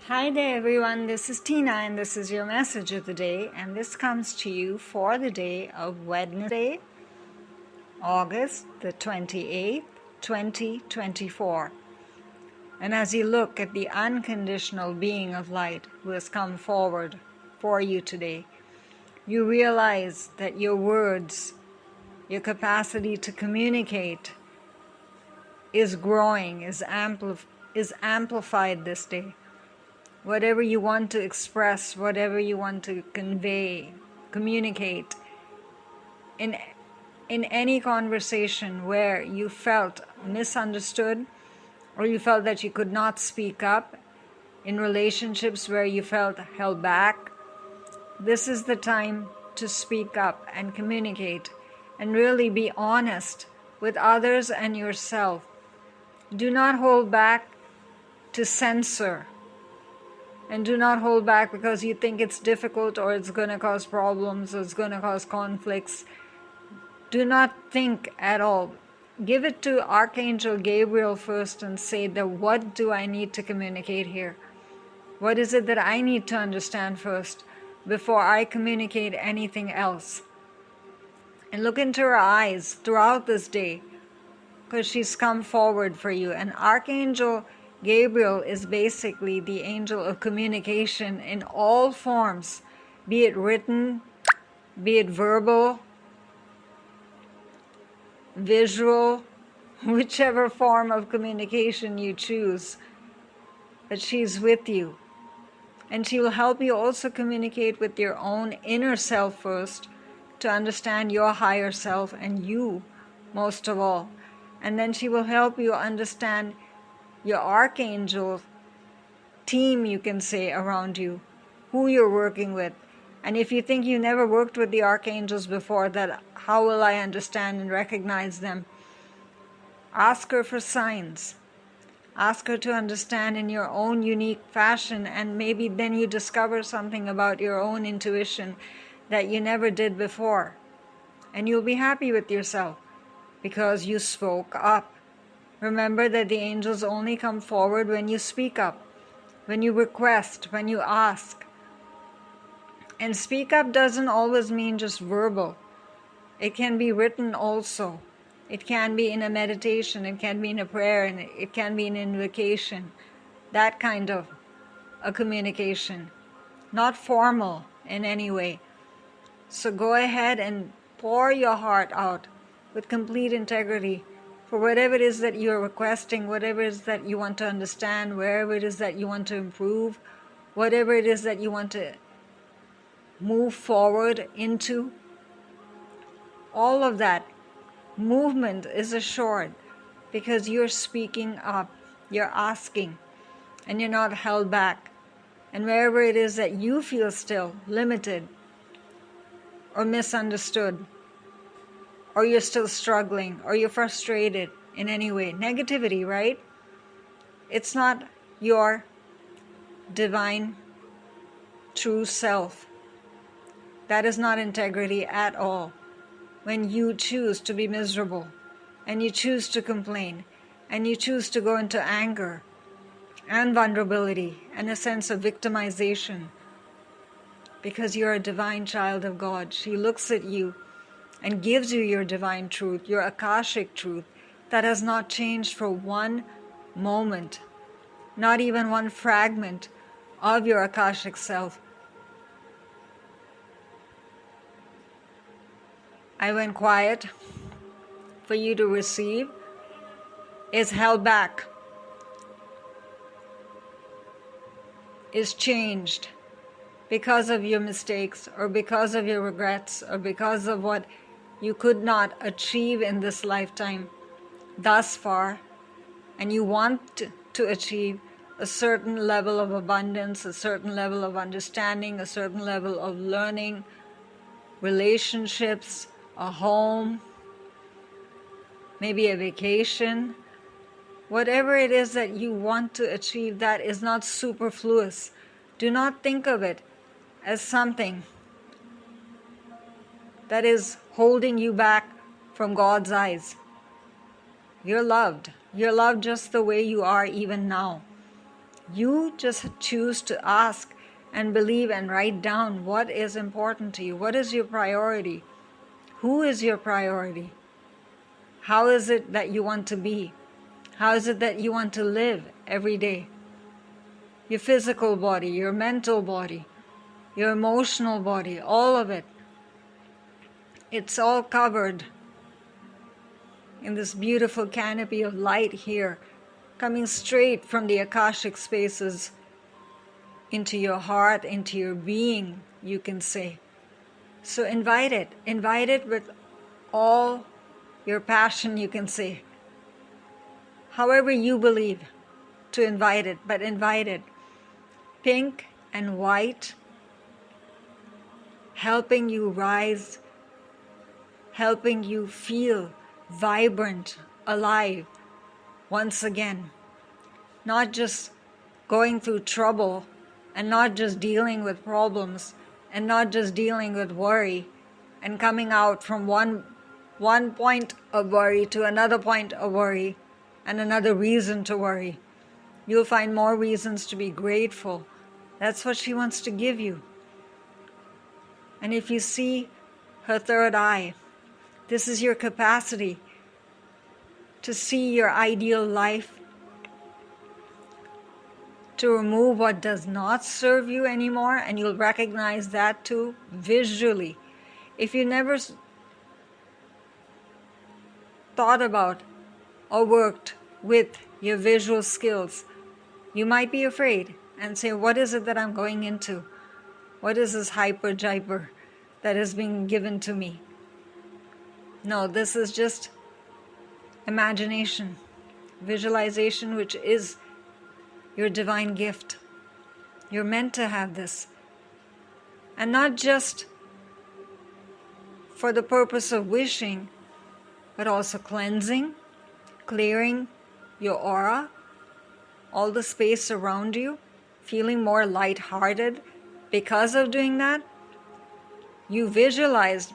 Hi there everyone, this is Tina and this is your message of the day, and this comes to you for the day of Wednesday, August the 28th, 2024. And as you look at the unconditional being of light who has come forward for you today, you realize that your words, your capacity to communicate is growing, is amplified this day. Whatever you want to express, whatever you want to convey, communicate, in any conversation where you felt misunderstood or you felt that you could not speak up, in relationships where you felt held back, this is the time to speak up and communicate and really be honest with others and yourself. Do not hold back to censor. And do not hold back because you think it's difficult or it's going to cause problems or it's going to cause conflicts. Do not think at all. Give it to Archangel Gabriel first and say that what do I need to communicate here? What is it that I need to understand first before I communicate anything else? And look into her eyes throughout this day because she's come forward for you. And Archangel Gabriel is basically the angel of communication in all forms, be it written, be it verbal, visual, whichever form of communication you choose. But she's with you. And she will help you also communicate with your own inner self first to understand your higher self and you most of all. And then she will help you understand your archangel team, you can say, around you, who you're working with. And if you think you never worked with the archangels before, that how will I understand and recognize them? Ask her for signs. Ask her to understand in your own unique fashion, and maybe then you discover something about your own intuition that you never did before. And you'll be happy with yourself because you spoke up. Remember that the angels only come forward when you speak up, when you request, when you ask. And speak up doesn't always mean just verbal. It can be written also. It can be in a meditation, it can be in a prayer, and it can be an invocation. That kind of a communication. Not formal in any way. So go ahead and pour your heart out with complete integrity for whatever it is that you're requesting, whatever it is that you want to understand, wherever it is that you want to improve, whatever it is that you want to move forward into. All of that movement is assured because you're speaking up, you're asking, and you're not held back. And wherever it is that you feel still limited or misunderstood, or you're still struggling, or you're frustrated in any way. Negativity, right? It's not your divine, true self. That is not integrity at all. When you choose to be miserable, and you choose to complain, and you choose to go into anger, and vulnerability, and a sense of victimization, because you're a divine child of God. She looks at you and gives you your divine truth, your Akashic truth, that has not changed for one moment, not even one fragment of your Akashic self. I went quiet for you to receive. Is held back, is changed because of your mistakes or because of your regrets or because of what you could not achieve in this lifetime thus far, and you want to achieve a certain level of abundance, a certain level of understanding, a certain level of learning, relationships, a home, maybe a vacation. Whatever it is that you want to achieve, that is not superfluous. Do not think of it as something that is holding you back from God's eyes. You're loved. You're loved just the way you are even now. You just choose to ask and believe and write down what is important to you. What is your priority? Who is your priority? How is it that you want to be? How is it that you want to live every day? Your physical body, your mental body, your emotional body, all of it. It's all covered in this beautiful canopy of light here, coming straight from the Akashic spaces into your heart, into your being, you can say. So invite it with all your passion, you can say. However you believe to invite it, but invite it. Pink and white, helping you rise, helping you feel vibrant, alive, once again. Not just going through trouble, and not just dealing with problems, and not just dealing with worry, and coming out from one point of worry to another point of worry, and another reason to worry. You'll find more reasons to be grateful. That's what she wants to give you. And if you see her third eye, this is your capacity to see your ideal life, to remove what does not serve you anymore, and you'll recognize that too visually. If you never thought about or worked with your visual skills, you might be afraid and say, what is it that I'm going into? What is this hyper-jiper that is being given to me? No, this is just imagination, visualization, which is your divine gift. You're meant to have this. And not just for the purpose of wishing, but also cleansing, clearing your aura, all the space around you, feeling more lighthearted because of doing that. You visualized,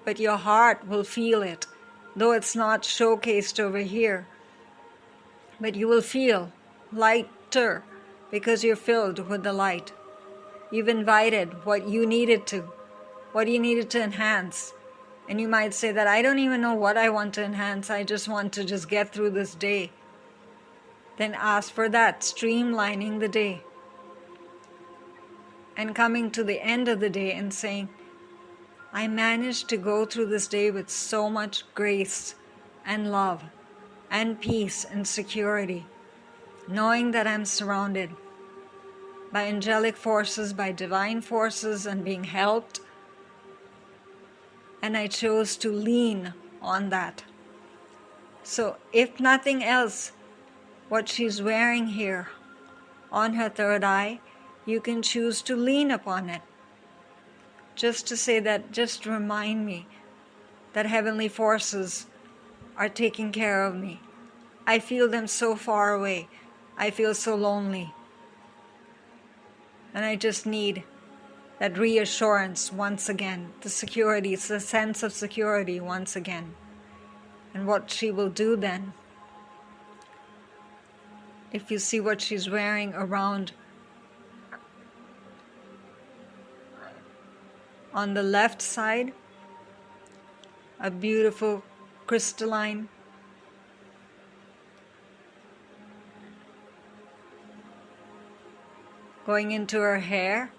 but your heart will feel it, though it's not showcased over here. But you will feel lighter because you're filled with the light. You've invited what you needed to enhance. And you might say that I don't even know what I want to enhance. I just want to just get through this day. Then ask for that, streamlining the day. And coming to the end of the day and saying, I managed to go through this day with so much grace and love and peace and security, knowing that I'm surrounded by angelic forces, by divine forces, and being helped. And I chose to lean on that. So if nothing else, what she's wearing here on her third eye, you can choose to lean upon it. Just to say that, just remind me that heavenly forces are taking care of me. I feel them so far away. I feel so lonely. And I just need that reassurance once again, the security, it's the sense of security once again. And what she will do then, if you see what she's wearing around on the left side, a beautiful crystalline going into her hair,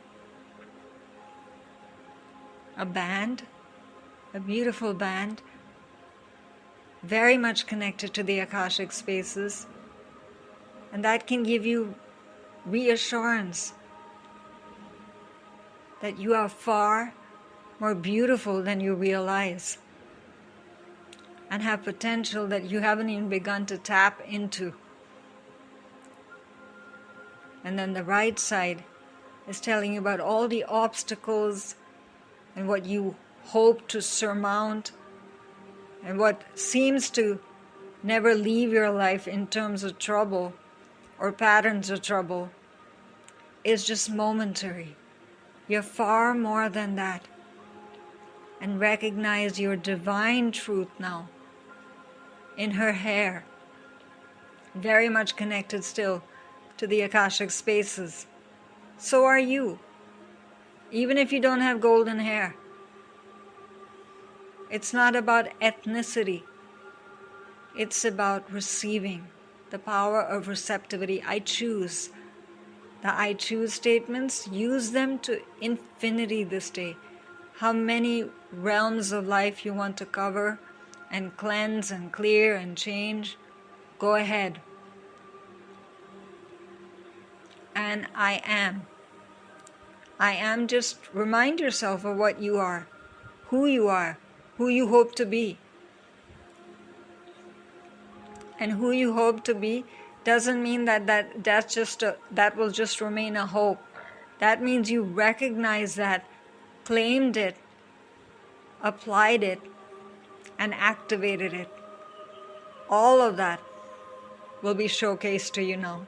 a band, a beautiful band, very much connected to the Akashic spaces, and that can give you reassurance that you are far more beautiful than you realize and have potential that you haven't even begun to tap into. And then the right side is telling you about all the obstacles and what you hope to surmount and what seems to never leave your life in terms of trouble or patterns of trouble is just momentary. You're far more than that. And recognize your divine truth now in her hair. Very much connected still to the Akashic spaces. So are you. Even if you don't have golden hair. It's not about ethnicity. It's about receiving. The power of receptivity. I choose. The I choose statements, use them to infinity this day. How many realms of life you want to cover and cleanse and clear and change, go ahead. And I am. I am, just remind yourself of what you are, who you hope to be. And who you hope to be doesn't mean that will just remain a hope. That means you recognize that, claimed it, applied it, and activated it. All of that will be showcased to you now.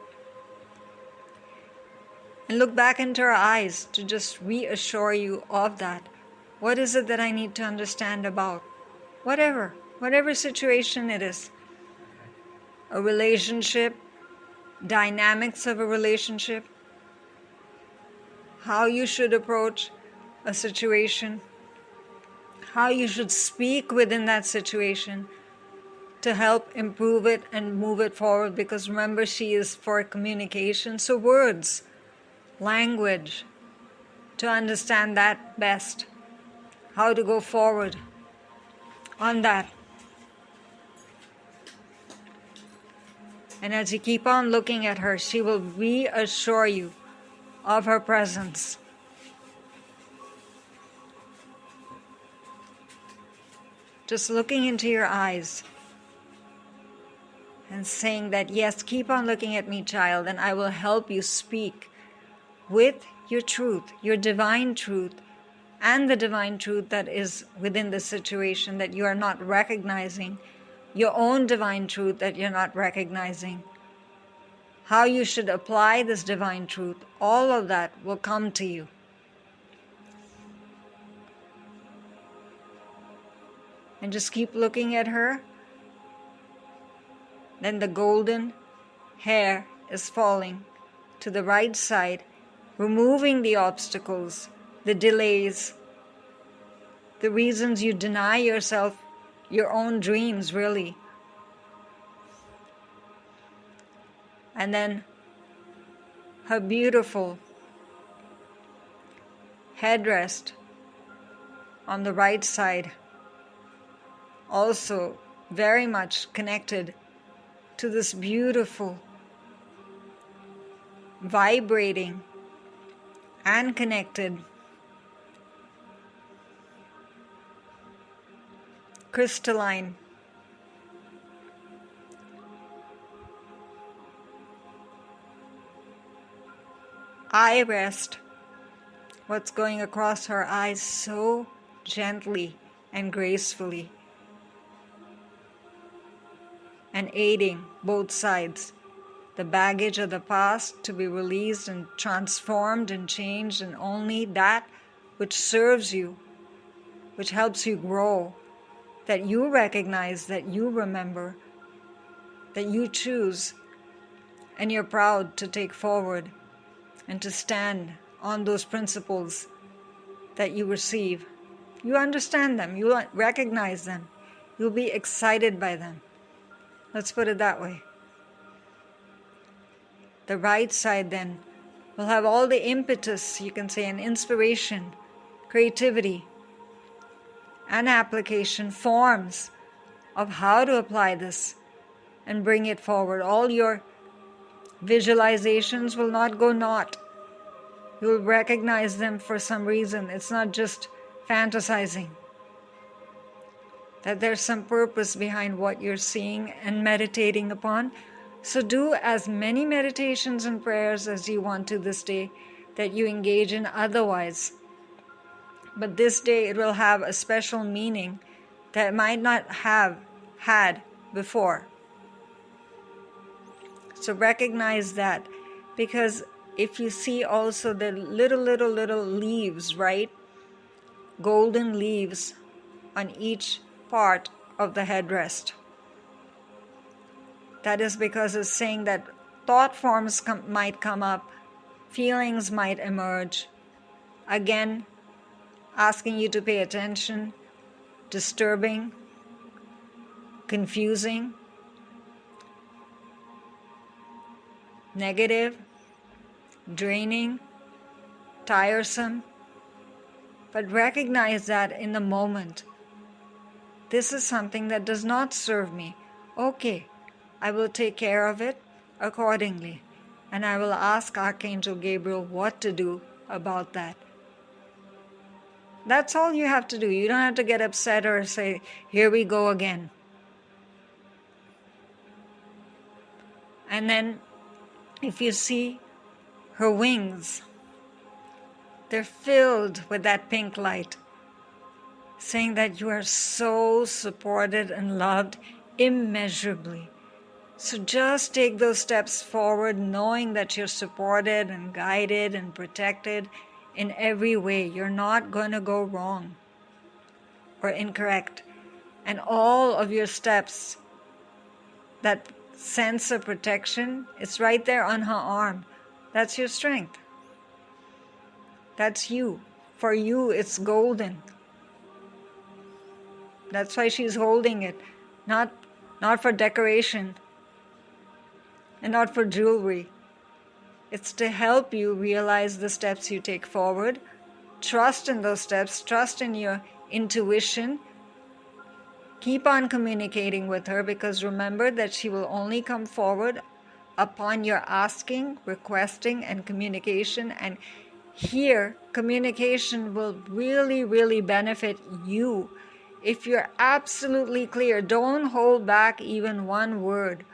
And look back into her eyes to just reassure you of that. What is it that I need to understand about? Whatever situation it is. A relationship, dynamics of a relationship, how you should approach a situation, how you should speak within that situation to help improve it and move it forward. Because remember, she is for communication. So words, language, to understand that best, how to go forward on that. And as you keep on looking at her, she will reassure you of her presence. Just looking into your eyes and saying that, yes, keep on looking at me, child, and I will help you speak with your truth, your divine truth, and the divine truth that is within the situation that you are not recognizing, your own divine truth that you're not recognizing, how you should apply this divine truth, all of that will come to you. And just keep looking at her. Then the golden hair is falling to the right side, removing the obstacles, the delays, the reasons you deny yourself your own dreams, really. And then her beautiful headrest on the right side, also very much connected to this beautiful, vibrating and connected crystalline eye rest, what's going across her eyes so gently and gracefully, and aiding both sides, the baggage of the past to be released and transformed and changed, and only that which serves you, which helps you grow, that you recognize, that you remember, that you choose, and you're proud to take forward and to stand on those principles that you receive. You understand them, you recognize them, you'll be excited by them. Let's put it that way. The right side then will have all the impetus, you can say, and inspiration, creativity, and application forms of how to apply this and bring it forward. All your visualizations will not go naught. You'll recognize them for some reason. It's not just fantasizing. That there's some purpose behind what you're seeing and meditating upon. So do as many meditations and prayers as you want to this day that you engage in otherwise. But this day it will have a special meaning that it might not have had before. So recognize that, because if you see also the little leaves, right? Golden leaves on each part of the headrest. That is because it's saying that thought forms might come up, feelings might emerge. Again, asking you to pay attention, disturbing, confusing, negative, draining, tiresome. But recognize that in the moment, this is something that does not serve me. Okay, I will take care of it accordingly. And I will ask Archangel Gabriel what to do about that. That's all you have to do. You don't have to get upset or say, here we go again. And then, if you see her wings, they're filled with that pink light, saying that you are so supported and loved immeasurably. So just take those steps forward, knowing that you're supported and guided and protected in every way. You're not going to go wrong or incorrect. And all of your steps, that sense of protection, it's right there on her arm. That's your strength. That's you. For you, it's golden. That's why she's holding it. Not for decoration and not for jewelry. It's to help you realize the steps you take forward. Trust in those steps. Trust in your intuition. Keep on communicating with her, because remember that she will only come forward upon your asking, requesting, and communication. And here, communication will really, really benefit you. If you're absolutely clear, don't hold back even one word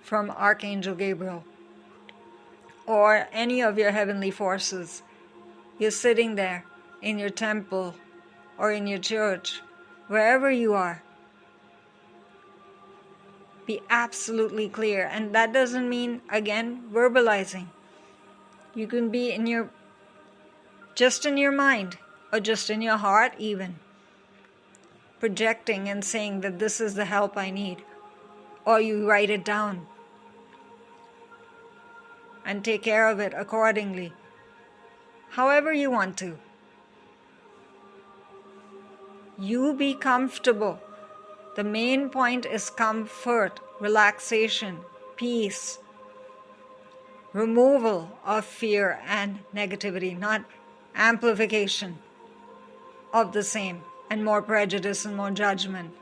from Archangel Gabriel or any of your heavenly forces. You're sitting there in your temple or in your church, wherever you are. Be absolutely clear. And that doesn't mean, again, verbalizing. You can be just in your mind or just in your heart even, projecting and saying that this is the help I need. Or you write it down and take care of it accordingly. However you want to. You be comfortable. The main point is comfort, relaxation, peace, removal of fear and negativity, not amplification of the same and more prejudice and more judgment.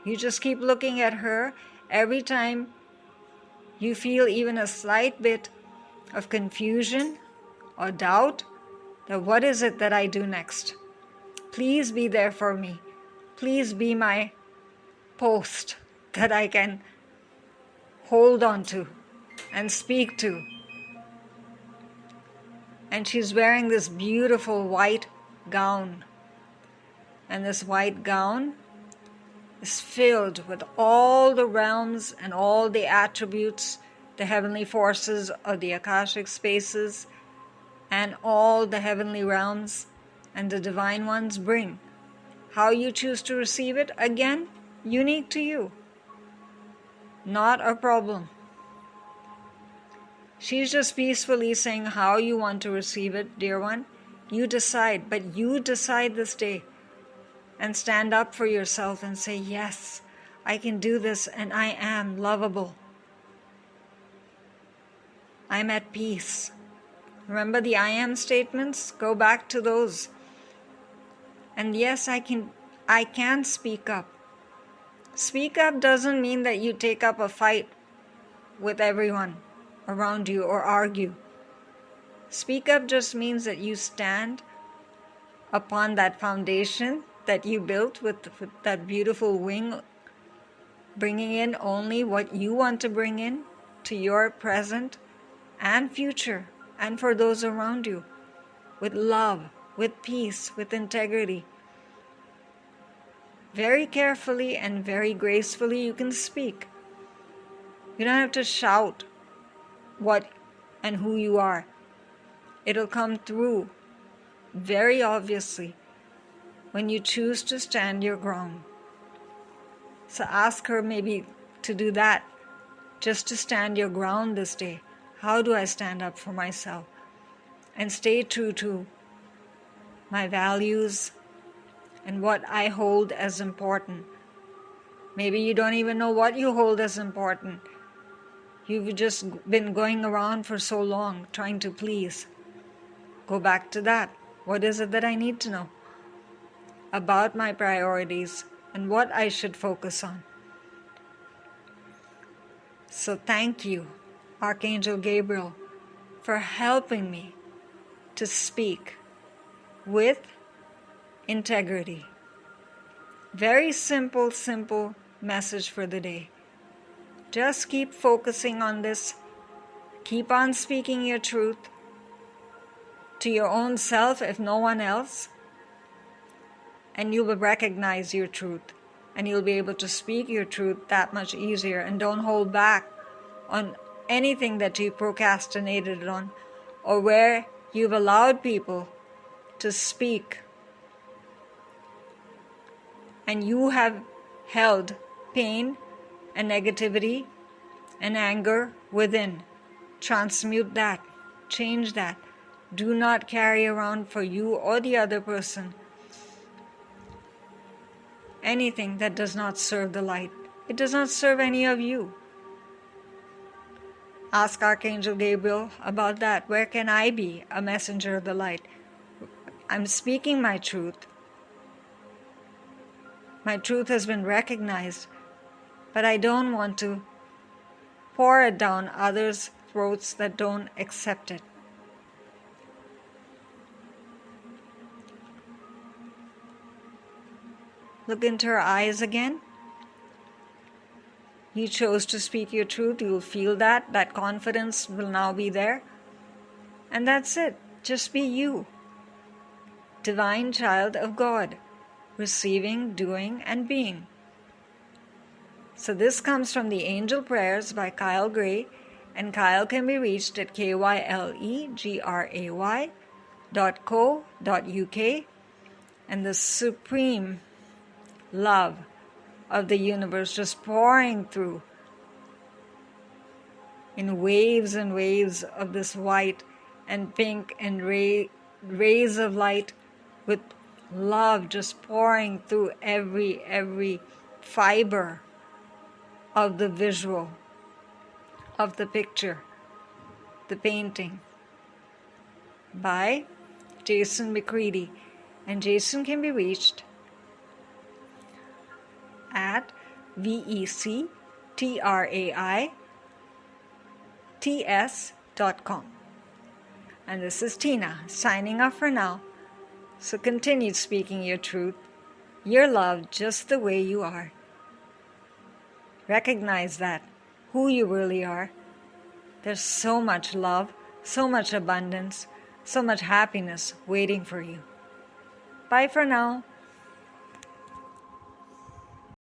You just keep looking at her. Every time you feel even a slight bit of confusion or doubt, that what is it that I do next? Please be there for me. Please be my post that I can hold on to and speak to. And she's wearing this beautiful white gown. And this white gown is filled with all the realms and all the attributes, the heavenly forces of the Akashic spaces, and all the heavenly realms and the divine ones bring. How you choose to receive it, again, unique to you. Not a problem. She's just peacefully saying how you want to receive it, dear one. You decide, but you decide this day. And stand up for yourself and say, yes, I can do this, and I am lovable. I'm at peace. Remember the I am statements? Go back to those. And yes, I can speak up. Speak up doesn't mean that you take up a fight with everyone around you or argue. Speak up just means that you stand upon that foundation that you built with that beautiful wing, bringing in only what you want to bring in to your present and future, and for those around you, with love, with peace, with integrity. Very carefully and very gracefully you can speak. You don't have to shout what and who you are. It'll come through very obviously when you choose to stand your ground. So ask her maybe to do that, just to stand your ground this day. How do I stand up for myself and stay true to my values and what I hold as important? Maybe you don't even know what you hold as important. You've just been going around for so long trying to please. Go back to that. What is it that I need to know about my priorities and what I should focus on? So thank you, Archangel Gabriel, for helping me to speak with integrity. Very simple message for the day. Just keep focusing on this. Keep on speaking your truth to your own self, if no one else, and you will recognize your truth, and you'll be able to speak your truth that much easier. And don't hold back on anything that you procrastinated on, or where you've allowed people to speak and you have held pain and negativity and anger within. Transmute that. Change that. Do not carry around for you or the other person anything that does not serve the light. It does not serve any of you. Ask Archangel Gabriel about that. Where can I be a messenger of the light? I'm speaking my truth. My truth has been recognized, but I don't want to pour it down others' throats that don't accept it. Look into her eyes again. You chose to speak your truth. You will feel that. That confidence will now be there. And that's it. Just be you. Divine child of God. Receiving, doing, and being. So this comes from the Angel Prayers by Kyle Gray. And Kyle can be reached at kylegray.co.uk. And the supreme love of the universe just pouring through in waves and waves of this white and pink and rays of light, with love just pouring through every fiber of the visual, of the picture, the painting, by Jason McCready. And Jason can be reached at vectrais.com. And this is Tina signing off for now. So continue speaking your truth, your love, just the way you are. Recognize that, who you really are. There's so much love, so much abundance, so much happiness waiting for you. Bye for now.